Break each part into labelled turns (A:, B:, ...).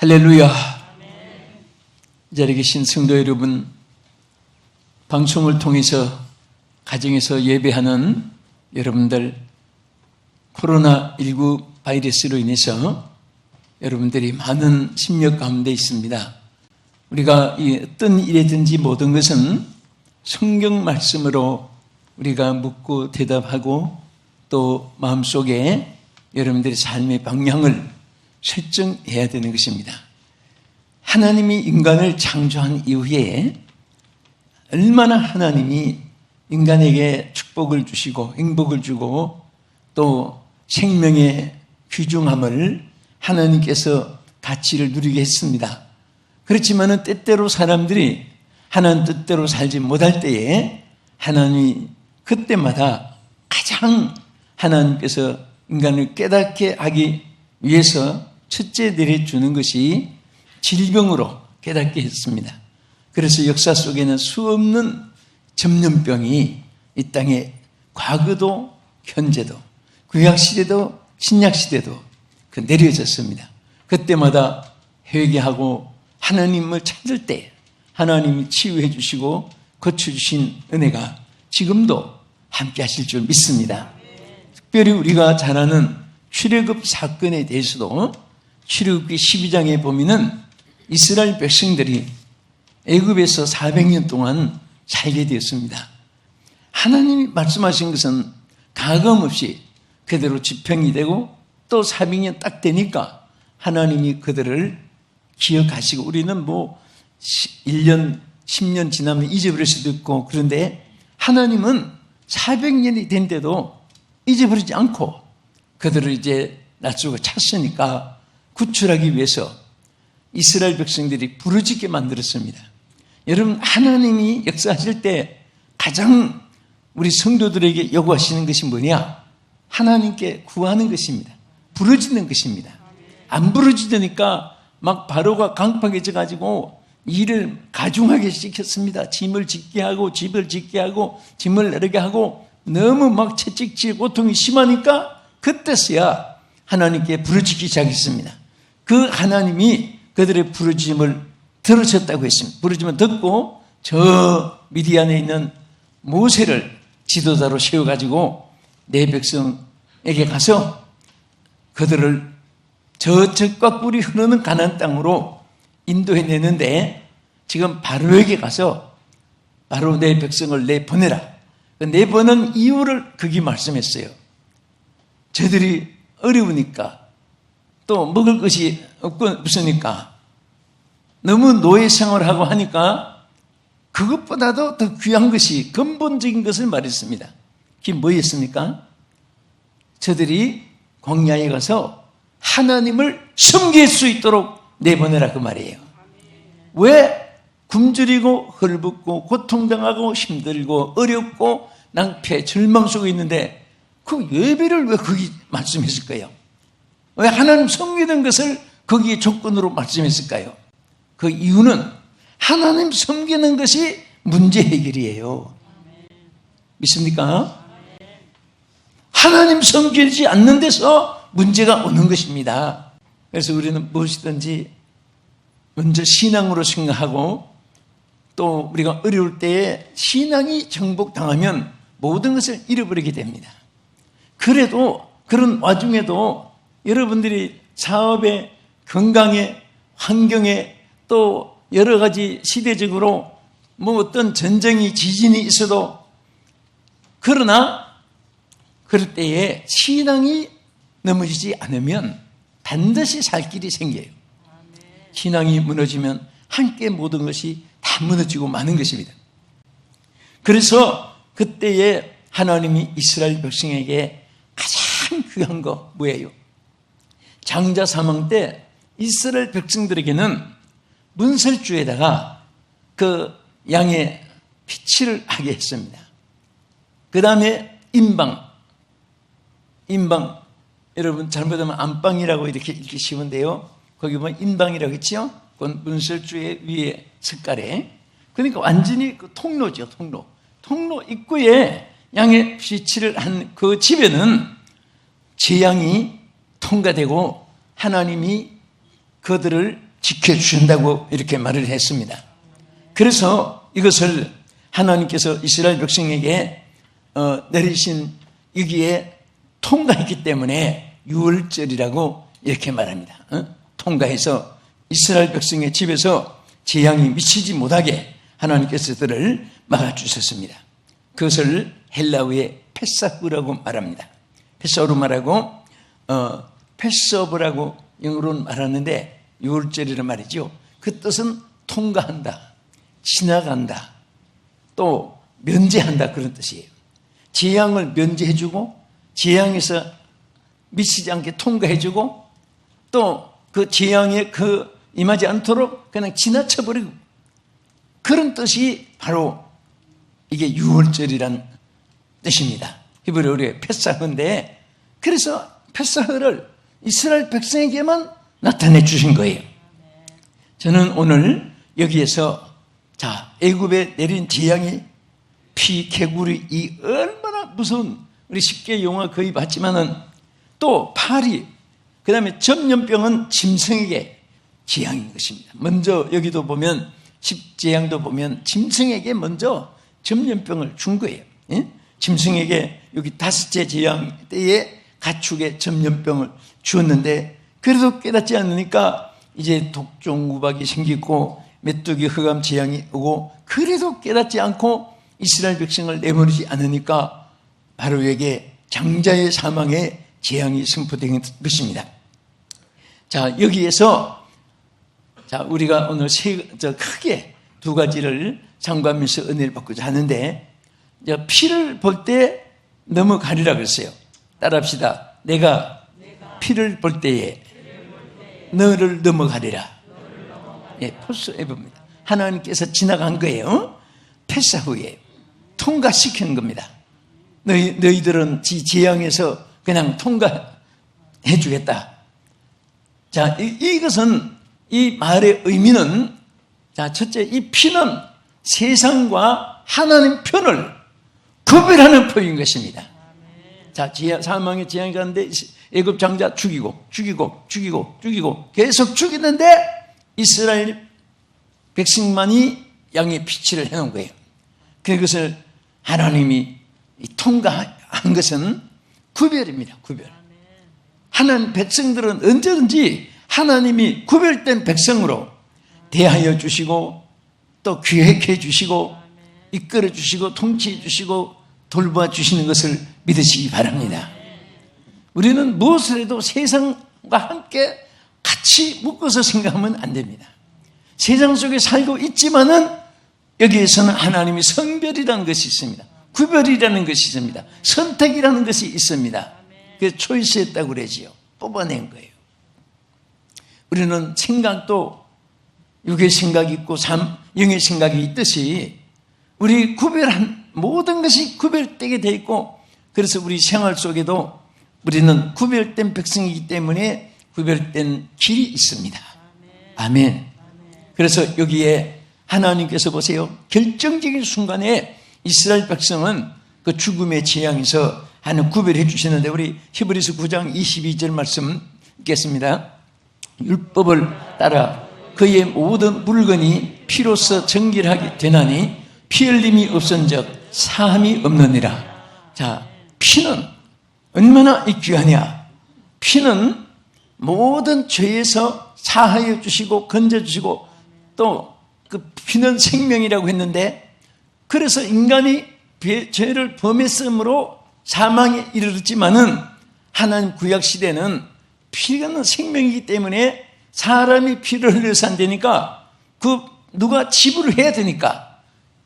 A: 할렐루야. 이 자리에 계신 성도 여러분, 방송을 통해서 가정에서 예배하는 여러분들, 코로나19 바이러스로 인해서 여러분들이 많은 심려 가운데 있습니다. 우리가 어떤 일이든지 모든 것은 성경 말씀으로 우리가 묻고 대답하고 또 마음속에 여러분들의 삶의 방향을 설정해야 되는 것입니다. 하나님이 인간을 창조한 이후에 얼마나 하나님이 인간에게 축복을 주시고 행복을 주고 또 생명의 귀중함을 하나님께서 가치를 누리게 했습니다. 그렇지만은 때때로 사람들이 하나님 뜻대로 살지 못할 때에 하나님이 그때마다 가장 하나님께서 인간을 깨닫게 하기 위해서 첫째 내려주는 것이 질병으로 깨닫게 했습니다. 그래서 역사 속에는 수없는 전염병이 이 땅에 과거도 현재도 구약시대도 신약시대도 내려졌습니다. 그때마다 회개하고 하나님을 찾을 때 하나님이 치유해 주시고 고쳐주신 은혜가 지금도 함께 하실 줄 믿습니다. 특별히 우리가 잘 아는 출애굽 사건에 대해서도 출애굽기 12장에 보면은 이스라엘 백성들이 애굽에서 400년 동안 살게 되었습니다. 하나님이 말씀하신 것은 가감없이 그대로 집행이 되고 또 400년 딱 되니까 하나님이 그들을 기억하시고 우리는 1년, 10년 지나면 잊어버릴 수도 있고 그런데 하나님은 400년이 된데도 잊어버리지 않고 그들을 이제 낯설고 찾으니까 구출하기 위해서 이스라엘 백성들이 부르짖게 만들었습니다. 여러분, 하나님이 역사하실 때 가장 우리 성도들에게 요구하시는 것이 뭐냐? 하나님께 구하는 것입니다. 부르짖는 것입니다. 안 부르짖으니까 막 바로가 강팍해져가지고 일을 가중하게 시켰습니다. 짐을 짓게 하고 집을 짓게 하고 짐을 내리게 하고 너무 막 채찍질 고통이 심하니까 그때서야 하나님께 부르짖기 시작했습니다. 그 하나님이 그들의 부르짖음을 들으셨다고 했습니다. 부르짖음을 듣고 저 미디안에 있는 모세를 지도자로 세워가지고 내 백성에게 가서 그들을 저적과 꿀이 흐르는 가나안 땅으로 인도해내는데 지금 바로에게 가서 바로 내 백성을 내보내라. 내보낸 이유를 그게 말씀했어요. 저들이 어려우니까 또 먹을 것이 없으니까 너무 노예 생활을 하고 하니까 그것보다도 더 귀한 것이 근본적인 것을 말했습니다. 그게 뭐였습니까? 저들이 광야에 가서 하나님을 섬길 수 있도록 내보내라 그 말이에요. 왜? 굶주리고 헐벗고 고통당하고 힘들고 어렵고 낭패 절망 속에 있는데 그 예배를 왜 거기 말씀했을까요? 왜 하나님 섬기는 것을 거기에 조건으로 말씀했을까요? 그 이유는 하나님 섬기는 것이 문제 해결이에요. 믿습니까? 하나님 섬기지 않는 데서 문제가 오는 것입니다. 그래서 우리는 무엇이든지 먼저 신앙으로 생각하고 또 우리가 어려울 때에 신앙이 정복당하면 모든 것을 잃어버리게 됩니다. 그래도 그런 와중에도 여러분들이 사업에 건강에 환경에 또 여러 가지 시대적으로 어떤 전쟁이 지진이 있어도 그러나 그럴 때에 신앙이 넘어지지 않으면 반드시 살 길이 생겨요. 신앙이 무너지면 함께 모든 것이 다 무너지고 마는 것입니다. 그래서 그때에 하나님이 이스라엘 백성에게 가장 귀한 거 뭐예요? 장자 사망 때 이스라엘 백성들에게는 문설주에다가 그 양의 피치를 하게 했습니다. 그 다음에 인방 여러분 잘못하면 안방이라고 이렇게 읽기 쉬운데요. 거기 보면 인방이라고 했죠. 그건 문설주의 위에 색깔에. 그러니까 완전히 그 통로죠. 통로 입구에 양의 피치를 한 그 집에는 재앙이 통과되고 하나님이 그들을 지켜주신다고 이렇게 말을 했습니다. 그래서 이것을 하나님께서 이스라엘 백성에게 내리신 여기에 통과했기 때문에 유월절이라고 이렇게 말합니다. 통과해서 이스라엘 백성의 집에서 재앙이 미치지 못하게 하나님께서 그들을 막아주셨습니다. 그것을 헬라어의 페사흐라고 말합니다. 페사흐로 말하고 패스오버라고 영어로는 말하는데 유월절이란 말이죠. 그 뜻은 통과한다, 지나간다, 또 면제한다, 그런 뜻이에요. 재앙을 면제해주고 재앙에서 미치지 않게 통과해주고 또 그 재앙에 임하지 않도록 그냥 지나쳐버리고, 그런 뜻이 바로 이게 유월절이란 뜻입니다. 히브리어의 페사흐인데, 그래서 페사흐를 이스라엘 백성에게만 나타내 주신 거예요. 저는 오늘 여기에서 애굽에 내린 재앙이 피, 개구리, 이 얼마나 무서운, 우리 쉽게 영화 거의 봤지만은 또 파리, 그 다음에 전염병은 짐승에게 재앙인 것입니다. 먼저 여기도 보면 10재앙도 보면 짐승에게 먼저 전염병을 준 거예요. 예? 짐승에게 여기 5째 재앙 때에 가축에 전염병을 주었는데, 그래도 깨닫지 않으니까 이제 독종 우박이 생기고 메뚜기 흑암 재앙이 오고, 그래도 깨닫지 않고 이스라엘 백성을 내버리지 않으니까 바로 여기에 장자의 사망의 재앙이 선포된 것입니다. 여기에서 우리가 오늘 크게 두 가지를 상고하면서 은혜를 받고자 하는데, 피를 볼 때 넘어가리라 그랬어요. 따라합시다. 내가 피를 볼 때에 너를 넘어가리라. 포스에브입니다. 하나님께서 지나간 거예요. 패사후에 통과시키는 겁니다. 너희들은 재앙에서 그냥 통과해 주겠다. 이것은, 이 말의 의미는, 첫째, 이 피는 세상과 하나님 편을 구별하는 표현인 것입니다. 사망의 재앙이 가는데 애굽 장자 죽이고 계속 죽이는데 이스라엘 백성만이 양의 피치를 해놓은 거예요. 그것을 하나님이 통과한 것은 구별입니다. 구별. 하나님 백성들은 언제든지 하나님이 구별된 백성으로 대하여 주시고 또 기획해 주시고 이끌어 주시고 통치해 주시고 돌봐 주시는 것을 믿으시기 바랍니다. 우리는 무엇을 해도 세상과 함께 같이 묶어서 생각하면 안 됩니다. 세상 속에 살고 있지만은 여기에서는 하나님이 성별이라는 것이 있습니다. 구별이라는 것이 있습니다. 선택이라는 것이 있습니다. 그래서 초이스했다고 그러지요. 뽑아낸 거예요. 우리는 생각도 육의 생각이 있고 영의 생각이 있듯이 우리 구별한 모든 것이 구별되게 돼 있고, 그래서 우리 생활 속에도 우리는 구별된 백성이기 때문에 구별된 길이 있습니다. 아멘. 그래서 여기에 하나님께서 보세요. 결정적인 순간에 이스라엘 백성은 그 죽음의 재앙에서 하나님 구별해 주시는데, 우리 히브리서 9장 22절 말씀 읽겠습니다. 율법을 따라 그의 모든 물건이 피로써 정결하게 되나니 피 흘림이 없은즉 사함이 없느니라. 피는 얼마나 귀하냐. 피는 모든 죄에서 사하여 주시고 건져 주시고, 또 그 피는 생명이라고 했는데, 그래서 인간이 죄를 범했으므로 사망에 이르렀지만은 하나님 구약 시대는 피는 생명이기 때문에 사람이 피를 흘려서 안 되니까 누가 지불을 해야 되니까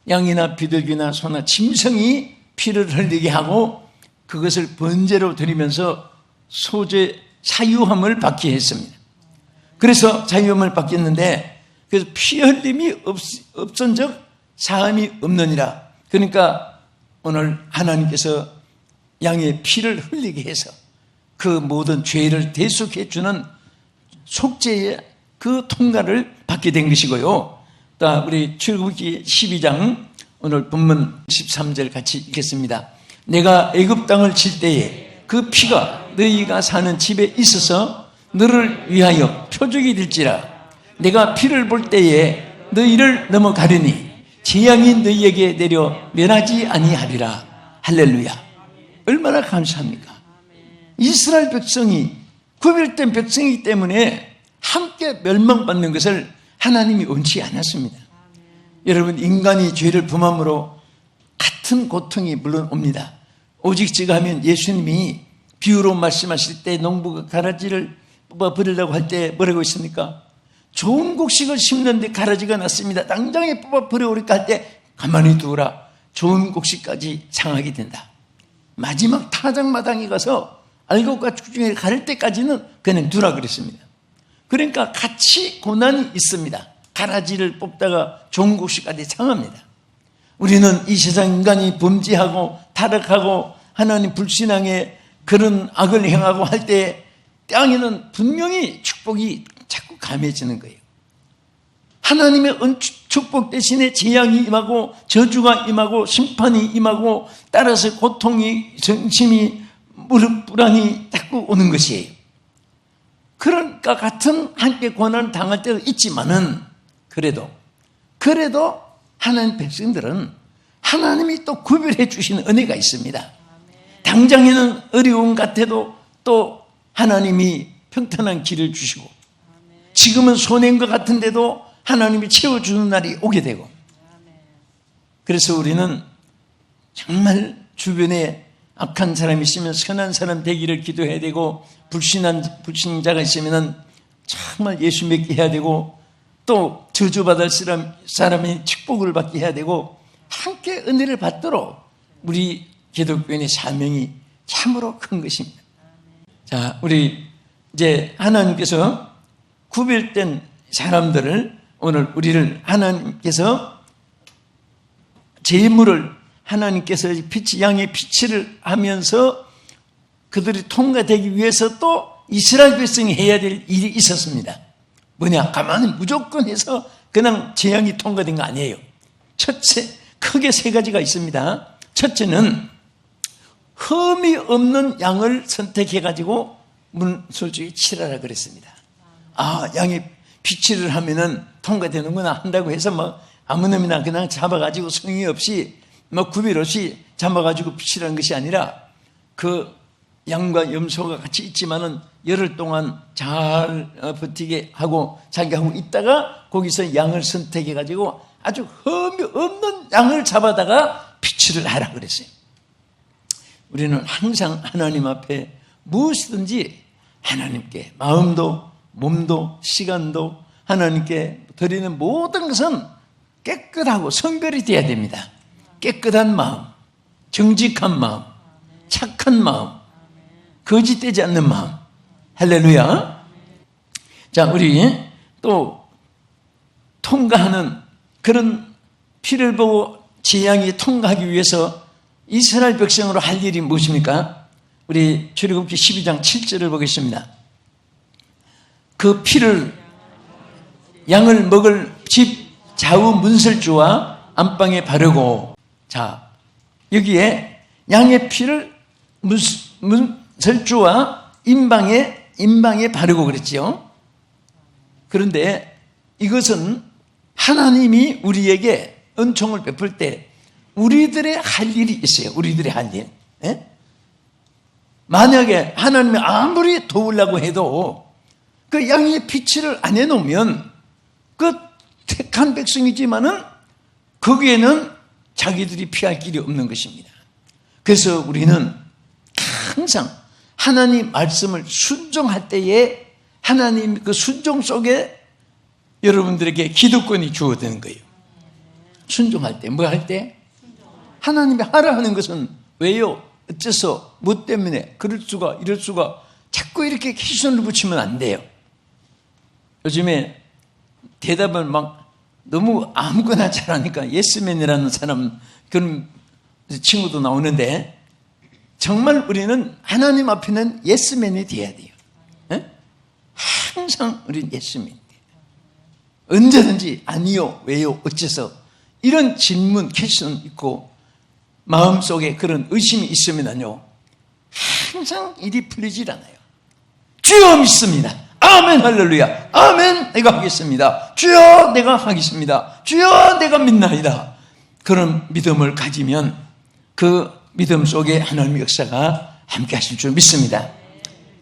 A: 양이나 비둘기나 소나 짐승이 피를 흘리게 하고 그것을 번제로 드리면서 소재 사유함을 받게 했습니다. 그래서 자유함을 받겠는데, 그래서 피 흘림이 없은즉 사함이 없느니라. 그러니까 오늘 하나님께서 양의 피를 흘리게 해서 그 모든 죄를 대속해 주는 속죄의 그 통과를 받게 된 것이고요. 또 우리 출애굽기 12장 오늘 본문 13절 같이 읽겠습니다. 내가 애굽 땅을 칠 때에 그 피가 너희가 사는 집에 있어서 너를 위하여 표적이 될지라. 내가 피를 볼 때에 너희를 넘어가려니 재앙이 너희에게 내려 면하지 아니하리라. 할렐루야. 얼마나 감사합니까? 이스라엘 백성이 구별된 백성이기 때문에 함께 멸망받는 것을 하나님이 원치 않았습니다. 여러분, 인간이 죄를 범함으로 같은 고통이 물론 옵니다. 오직 제가 하면 예수님이 비유로 말씀하실 때 농부가 가라지를 뽑아 버리려고 할 때 뭐라고 했습니까? 좋은 곡식을 심는데 가라지가 났습니다. 당장에 뽑아 버려오리까 할 때 가만히 두어라. 좋은 곡식까지 상하게 된다. 마지막 타작마당에 가서 알곡과 죽중에 가를 때까지는 그냥 두라 그랬습니다. 그러니까 같이 고난이 있습니다. 가라지를 뽑다가 좋은 곡식까지 상합니다. 우리는 이 세상 인간이 범죄하고 타락하고 하나님 불신앙에 그런 악을 행하고 할 때 땅에는 분명히 축복이 자꾸 감해지는 거예요. 하나님의 축복 대신에 재앙이 임하고 저주가 임하고 심판이 임하고 따라서 고통이 정심이 무릎 불안이 자꾸 오는 것이에요. 그러니까 같은 함께 고난을 당할 때도 있지만은 그래도 하나님 백성들은 하나님이 또 구별해 주시는 은혜가 있습니다. 당장에는 어려움 같아도 또 하나님이 평탄한 길을 주시고 지금은 손해인 것 같은데도 하나님이 채워주는 날이 오게 되고 그래서 우리는 정말 주변에 악한 사람이 있으면 선한 사람 되기를 기도해야 되고 불신자가 있으면 정말 예수 믿게 해야 되고 또 저주받을 사람이 축복을 받게 해야 되고 함께 은혜를 받도록 우리 기독교인의 사명이 참으로 큰 것입니다. 자, 우리 이제 하나님께서 구별된 사람들을 오늘 우리를 하나님께서 재물을 하나님께서 양의 피치를 하면서 그들이 통과되기 위해서 또 이스라엘 백성이 해야 될 일이 있었습니다. 뭐냐? 가만히 무조건 해서 그냥 재앙이 통과된 거 아니에요. 첫째, 크게 세 가지가 있습니다. 첫째는 흠이 없는 양을 선택해가지고 문설주에 칠하라 그랬습니다. 아, 양이 피치를 하면은 통과되는구나 한다고 해서 뭐 아무 놈이나 그냥 잡아가지고 성의 없이 뭐 구별 없이 잡아가지고 피치라는 것이 아니라 그 양과 염소가 같이 있지만은 열흘 동안 잘 버티게 하고 자기가 하고 있다가 거기서 양을 선택해가지고 아주 흠이 없는 양을 잡아다가 피치를 하라 그랬어요. 우리는 항상 하나님 앞에 무엇이든지 하나님께 마음도 몸도 시간도 하나님께 드리는 모든 것은 깨끗하고 성별이 되어야 됩니다. 깨끗한 마음, 정직한 마음, 착한 마음, 거짓되지 않는 마음. 할렐루야. 자, 우리 또 통과하는 그런 피를 보고 재앙이 통과하기 위해서 이스라엘 백성으로 할 일이 무엇입니까? 우리 출애굽기 12장 7절을 보겠습니다. 그 피를 양을 먹을 집 좌우 문설주와 안방에 바르고, 자, 여기에 양의 피를 문설주와 인방에 바르고 그랬죠. 그런데 이것은 하나님이 우리에게 은총을 베풀 때 우리들의 할 일이 있어요. 우리들의 할 일. 예? 만약에 하나님이 아무리 도우려고 해도 그 양의 피치를 안 해놓으면 그 택한 백성이지만은 거기에는 자기들이 피할 길이 없는 것입니다. 그래서 우리는 항상 하나님 말씀을 순종할 때에 하나님 그 순종 속에 여러분들에게 기득권이 주어지는 거예요. 순종할 때, 뭐 할 때? 하나님이 하라 하는 것은 왜요? 어째서? 뭐 때문에? 그럴 수가, 이럴 수가. 자꾸 이렇게 기준을 붙이면 안 돼요. 요즘에 대답을 막 너무 아무거나 잘하니까 예스맨이라는 사람, 그런 친구도 나오는데 정말 우리는 하나님 앞에는 예스맨이 돼야 돼요. 네? 항상 우리는 예스맨이 돼요. 언제든지 아니요, 왜요, 어째서 이런 질문, 퀘스천 있고 마음속에 그런 의심이 있으면요 항상 일이 풀리질 않아요. 주여 믿습니다. 아멘 할렐루야. 아멘 내가 하겠습니다. 주여 내가 하겠습니다. 주여 내가 믿나이다. 그런 믿음을 가지면 그 믿음 속에 하나님의 역사가 함께 하실 줄 믿습니다.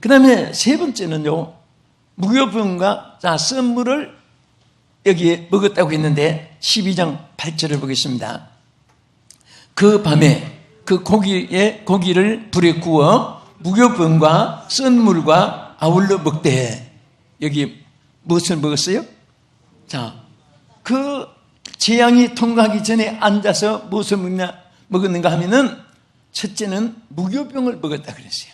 A: 그 다음에 세 번째는요, 무교병과 썬물을 여기에 먹었다고 했는데 12장 8절을 보겠습니다. 그 밤에 그 고기를 불에 구워 무교병과 썬물과 아울러 먹되, 여기 무엇을 먹었어요? 자, 그 재앙이 통과하기 전에 앉아서 무엇을 먹었는가 하면은 첫째는 무교병을 먹었다 그랬어요.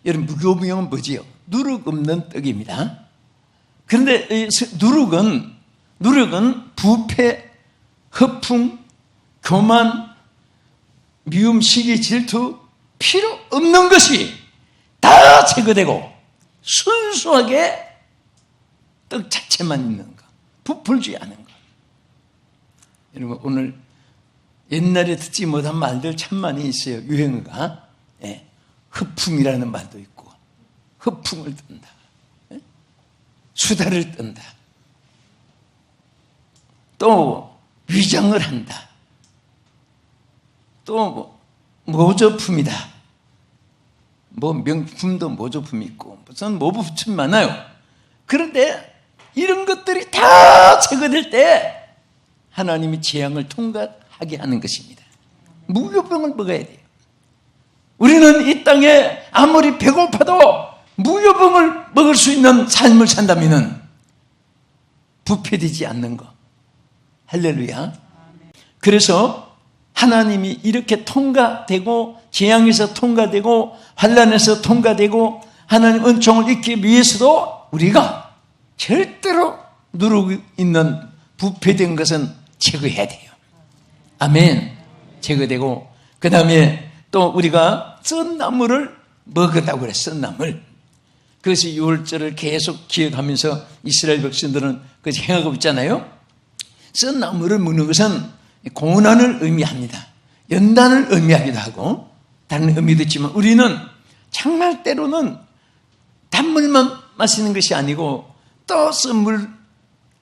A: 여러분, 무교병은 뭐지요? 누룩 없는 떡입니다. 그런데 이 누룩은 부패, 허풍, 교만, 미움, 시기, 질투, 필요 없는 것이 다 제거되고 순수하게 떡 자체만 있는 것, 부풀지 않은 것. 여러분, 오늘 옛날에 듣지 못한 말들 참 많이 있어요. 유행어가. 예. 허풍이라는 말도 있고, 허풍을 뜬다, 예? 수다를 뜬다, 또 위장을 한다, 또 모조품이다. 뭐 명품도 모조품이 있고 무슨 모조품 많아요. 그런데 이런 것들이 다 제거될 때 하나님이 재앙을 통과하게 하는 것입니다. 무교병을 먹어야 돼요. 우리는 이 땅에 아무리 배고파도 무교병을 먹을 수 있는 삶을 산다면 부패되지 않는 것. 할렐루야. 그래서 하나님이 이렇게 통과되고, 재앙에서 통과되고, 환난에서 통과되고, 하나님 은총을 잊기 위해서도 우리가 절대로 누르고 있는 부패된 것은 제거해야 돼요. 아멘. 제거되고, 그 다음에 또 우리가 썬나물을 먹었다고 그래. 썬나물. 그래서 6월절을 계속 기억하면서 이스라엘 백성들은 그것이 행하고 있잖아요. 썬나물을 먹는 것은 고난을 의미합니다. 연단을 의미하기도 하고 다른 의미도 있지만, 우리는 정말 때로는 단물만 마시는 것이 아니고 또 썬물,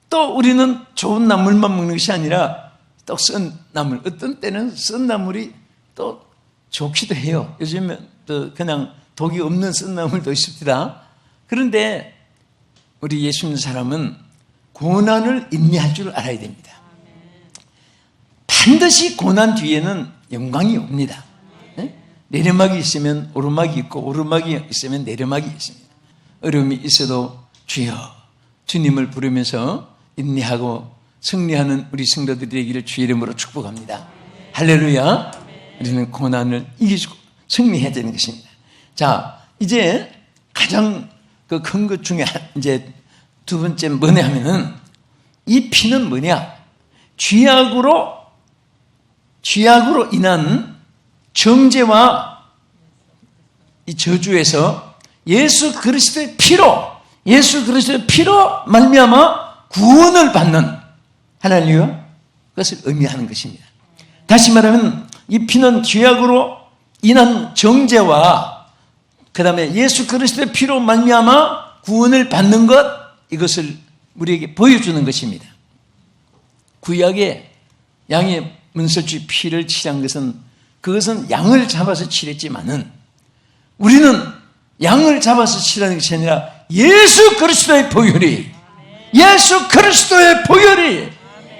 A: 또 우리는 좋은 나물만 먹는 것이 아니라 또 썬나물, 어떤 때는 썬나물이 또 좋기도 해요. 요즘에 또 그냥 독이 없는 썬나물도 있습니다. 그런데 우리 예수 믿는 사람은 고난을 인내할 줄 알아야 됩니다. 반드시 고난 뒤에는 영광이 옵니다. 네? 내리막이 있으면 오르막이 있고, 오르막이 있으면 내리막이 있습니다. 어려움이 있어도 주여, 주님을 부르면서 인내하고 승리하는 우리 성도들이 되기를 주의 이름으로 축복합니다. 할렐루야. 우리는 고난을 이기고 승리해야 되는 것입니다. 자, 이제 가장 그 큰 것 중에 이제 두 번째 뭐냐 하면은, 이 피는 뭐냐? 죄악으로 인한 정죄와 이 저주에서 예수 그리스도의 피로 말미암아 구원을 받는, 할렐루야, 그것을 의미하는 것입니다. 다시 말하면 이 피는 죄악으로 인한 정죄와 그 다음에 예수 그리스도의 피로 말미암아 구원을 받는 것, 이것을 우리에게 보여주는 것입니다. 구약에 양의 문설주 피를 칠한 것은, 그것은 양을 잡아서 칠했지만은 우리는 양을 잡아서 칠하는 것이 아니라 예수 그리스도의 보혈이, 예수 그리스도의 보혈이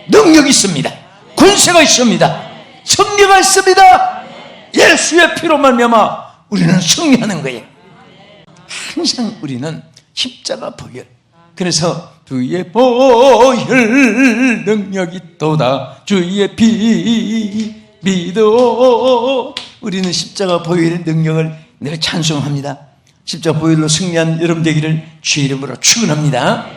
A: 능력이 있습니다. 권세가 있습니다. 승리가 있습니다. 예수의 피로 말미암아 우리는 승리하는 거예요. 항상 우리는 십자가 보혈. 그래서 주의 보혈 능력이 있도다, 주의 피 믿어. 우리는 십자가 보혈의 능력을 늘 찬송합니다. 십자가 보혈로 승리한 여러분 되기를 주의 이름으로 축원합니다.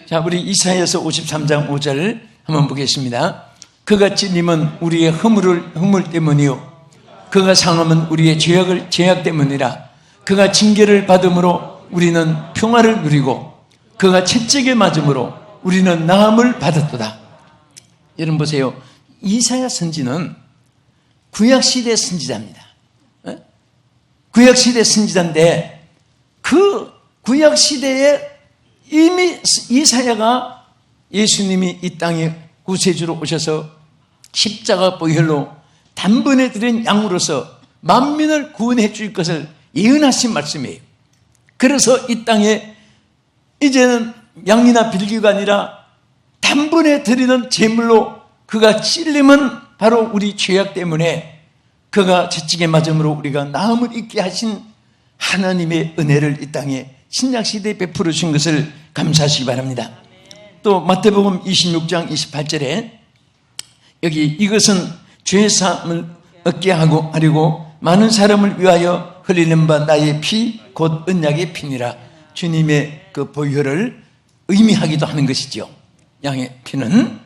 A: 자, 우리 이사야서 53장 5절을 한번 보겠습니다. 그같이 님은 우리의 허물 때문이요, 그가 상함은 우리의 죄악 때문이라. 그가 징계를 받음으로 우리는 평화를 누리고, 그가 채찍에 맞음으로 우리는 나음을 받았도다. 여러분 보세요. 이사야 선지는 구약시대 선지자입니다. 구약시대 선지자인데, 그 구약시대에 이미 이사야가 예수님이 이 땅에 구세주로 오셔서 십자가 보혈로 단번에 드린 양으로서 만민을 구원해 줄 것을 예언하신 말씀이에요. 그래서 이 땅에 이제는 양이나 빌기가 아니라 단번에 드리는 제물로 그가 찔림은 바로 우리 죄악 때문에 그가 채찍에 맞음으로 우리가 나음을 입게 하신 하나님의 은혜를 이 땅에 신약시대에 베풀어 주신 것을 감사하시기 바랍니다. 또 마태복음 26장 28절에 여기 이것은 죄사함을 얻게 하려고 많은 사람을 위하여 흘리는 바 나의 피 곧 언약의 피니라. 주님의 그 보혈을 의미하기도 하는 것이죠. 양의 피는.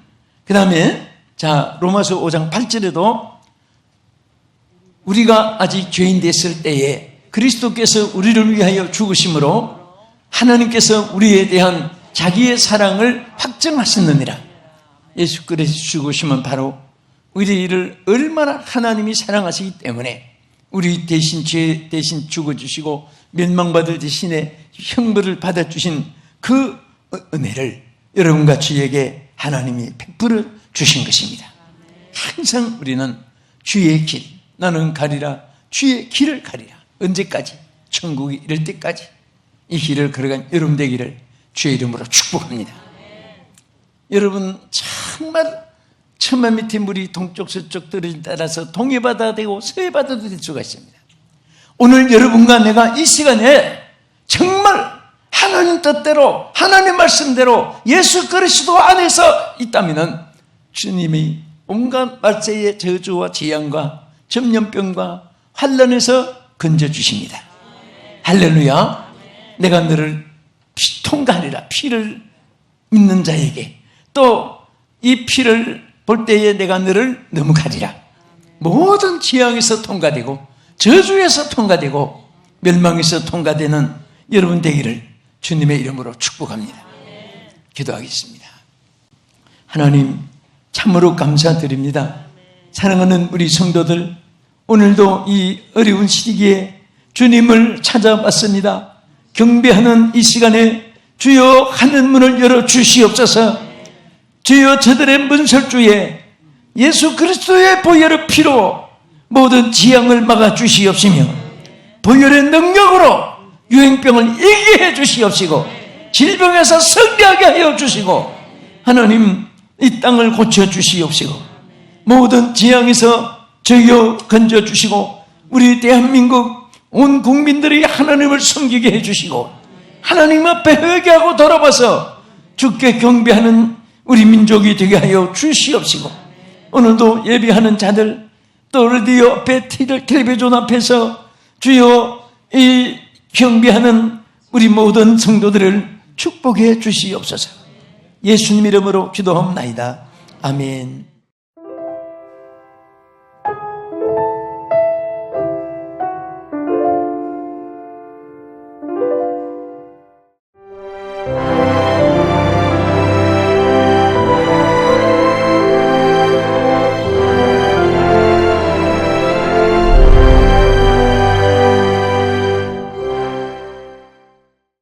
A: 그 다음에 자 로마서 5장 8절에도 우리가 아직 죄인 됐을 때에 그리스도께서 우리를 위하여 죽으심으로 하나님께서 우리에 대한 자기의 사랑을 확증하셨느니라. 예수 그리스도 죽으심은 바로 우리를 얼마나 하나님이 사랑하시기 때문에 우리 대신 죄 대신 죽어주시고 멸망받을 대신에 형벌을 받아주신 그 은혜를 여러분과 저에게 하나님이 베풀어 주신 것입니다. 항상 우리는 주의 길, 나는 가리라, 주의 길을 가리라. 언제까지? 천국이 이를 때까지 이 길을 걸어간 여러분 되기를 주의 이름으로 축복합니다. 여러분 정말 천만 밑에 물이 동쪽 서쪽 떨어진 따라서 동해바다 되고 서해바다도 될 수가 있습니다. 오늘 여러분과 내가 이 시간에 정말 하나님 뜻대로 하나님 말씀대로 예수 그리스도 안에서 있다면 주님이 온갖 말세의 저주와 재앙과 전염병과 환난에서 건져주십니다. 할렐루야. 내가 너를 통과하리라. 피를 믿는 자에게 또 이 피를 볼 때에 내가 너를 넘어가리라. 모든 재앙에서 통과되고 저주에서 통과되고 멸망에서 통과되는 여러분 되기를 주님의 이름으로 축복합니다. 기도하겠습니다. 하나님 참으로 감사드립니다. 사랑하는 우리 성도들, 오늘도 이 어려운 시기에 주님을 찾아왔습니다. 경배하는 이 시간에 주여 하늘 문을 열어 주시옵소서. 주여 저들의 문설주에 예수 그리스도의 보혈의 피로 모든 지향을 막아 주시옵시며 보혈의 능력으로 유행병을 이기게 해 주시옵시고 질병에서 승리하게 하여 주시고 하나님 이 땅을 고쳐 주시옵시고 모든 지향에서 저희여 건져 주시고 우리 대한민국 온 국민들이 하나님을 섬기게 해 주시고 하나님 앞에 회개하고 돌아와서 주께 경배하는 우리 민족이 되게 하여 주시옵시고 오늘도 예배하는 자들 또 라디오 앞에 텔레비전 앞에서 주여 이 경배하는 우리 모든 성도들을 축복해 주시옵소서. 예수님 이름으로 기도합나이다. 아멘.